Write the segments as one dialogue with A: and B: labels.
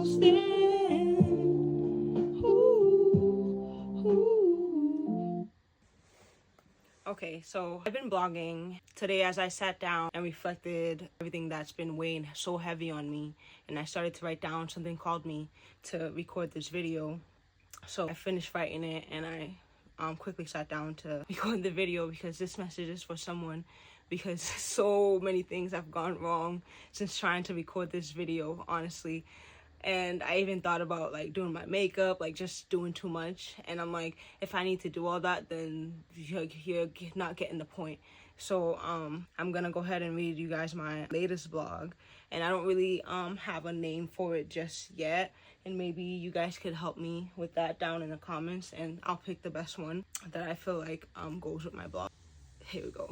A: stand. Ooh, ooh. Okay, so I've been blogging today as I sat down and reflected everything that's been weighing so heavy on me, and I started to write down. Something called me to record this video. So I finished writing it and I quickly sat down to record the video because this message is for someone, because so many things have gone wrong since trying to record this video, honestly. And I even thought about like doing my makeup, like just doing too much. And I'm like, if I need to do all that, then you're not getting the point. So I'm gonna go ahead and read you guys my latest blog. And I don't really have a name for it just yet. And maybe you guys could help me with that down in the comments, and I'll pick the best one that I feel like goes with my blog. Here we go.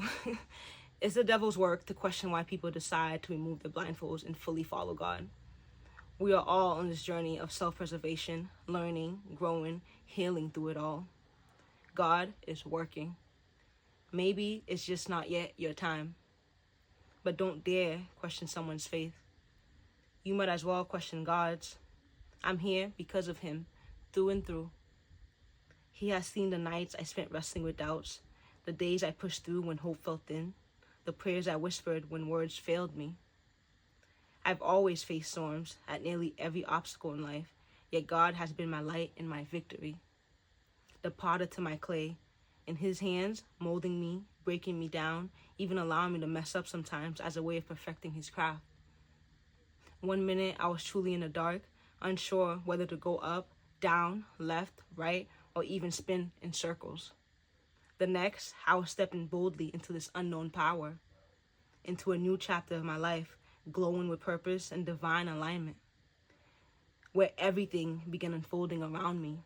A: It's the devil's work to question why people decide to remove their blindfolds and fully follow God. We are all on this journey of self-preservation, learning, growing, healing through it all. God is working. Maybe it's just not yet your time. But don't dare question someone's faith. You might as well question God's. I'm here because of him, through and through. He has seen the nights I spent wrestling with doubts, the days I pushed through when hope felt thin, the prayers I whispered when words failed me. I've always faced storms at nearly every obstacle in life, yet God has been my light and my victory. The potter to my clay, in his hands, molding me, breaking me down, even allowing me to mess up sometimes as a way of perfecting his craft. One minute I was truly in the dark, unsure whether to go up, down, left, right, or even spin in circles. The next, I was stepping boldly into this unknown power, into a new chapter of my life, glowing with purpose and divine alignment, where everything began unfolding around me.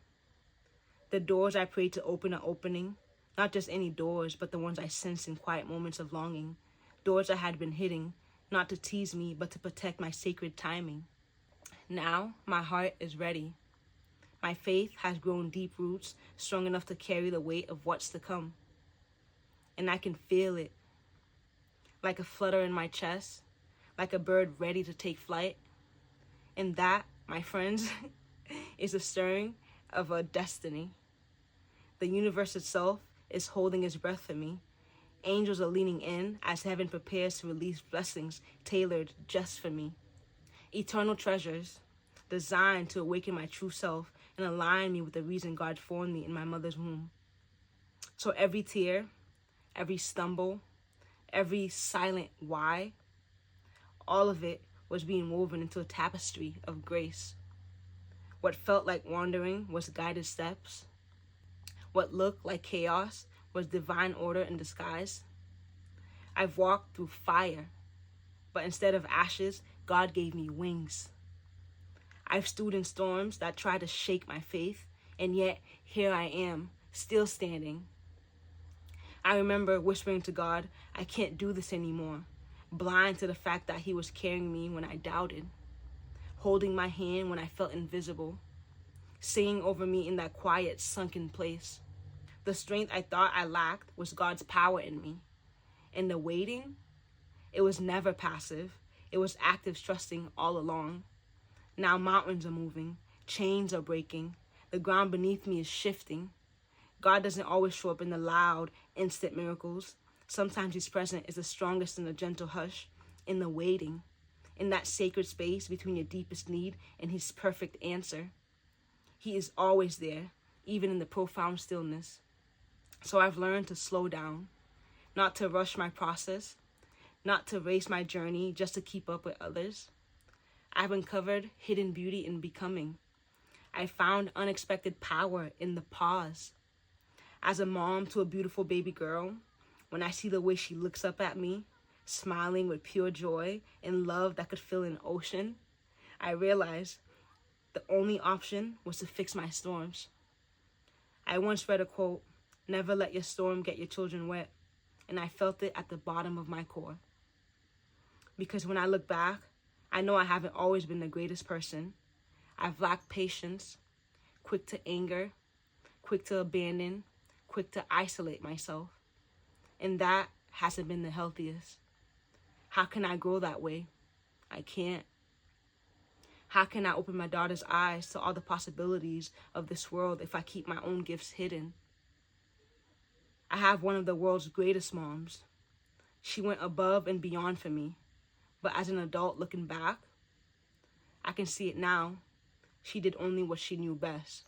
A: The doors I prayed to open are opening, not just any doors, but the ones I sensed in quiet moments of longing, doors I had been hitting, not to tease me, but to protect my sacred timing. Now, my heart is ready. My faith has grown deep roots, strong enough to carry the weight of what's to come. And I can feel it, like a flutter in my chest, like a bird ready to take flight. And that, my friends, is the stirring of a destiny. The universe itself is holding its breath for me. Angels are leaning in as heaven prepares to release blessings tailored just for me. Eternal treasures designed to awaken my true self and align me with the reason God formed me in my mother's womb. So every tear, every stumble, every silent why, all of it was being woven into a tapestry of grace. What felt like wandering was guided steps. What looked like chaos was divine order in disguise. I've walked through fire, but instead of ashes, God gave me wings. I've stood in storms that tried to shake my faith, and yet here I am, still standing. I remember whispering to God, I can't do this anymore, blind to the fact that he was carrying me when I doubted, holding my hand when I felt invisible, singing over me in that quiet, sunken place. The strength I thought I lacked was God's power in me. And the waiting, it was never passive. It was active trusting all along. Now mountains are moving, chains are breaking, the ground beneath me is shifting. God doesn't always show up in the loud, instant miracles. Sometimes he's present is the strongest in the gentle hush, in the waiting, in that sacred space between your deepest need and his perfect answer. He is always there, even in the profound stillness. So I've learned to slow down, not to rush my process, not to race my journey just to keep up with others. I've uncovered hidden beauty in becoming. I found unexpected power in the pause. As a mom to a beautiful baby girl, when I see the way she looks up at me, smiling with pure joy and love that could fill an ocean, I realized the only option was to fix my storms. I once read a quote, "Never let your storm get your children wet," and I felt it at the bottom of my core. Because when I look back, I know I haven't always been the greatest person. I've lacked patience, quick to anger, quick to abandon, quick to isolate myself. And that hasn't been the healthiest. How can I grow that way? I can't. How can I open my daughter's eyes to all the possibilities of this world if I keep my own gifts hidden? I have one of the world's greatest moms. She went above and beyond for me. But as an adult looking back, I can see it now. She did only what she knew best.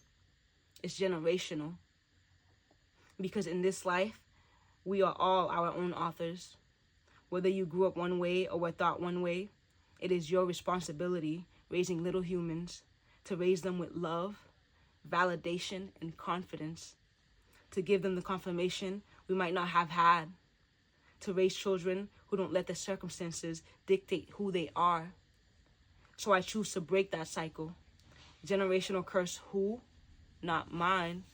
A: It's generational. Because in this life, we are all our own authors. Whether you grew up one way or were taught one way, it is your responsibility raising little humans to raise them with love, validation, and confidence, to give them the confirmation we might not have had, to raise children who don't let their circumstances dictate who they are. So I choose to break that cycle. Generational curse who? Not mine.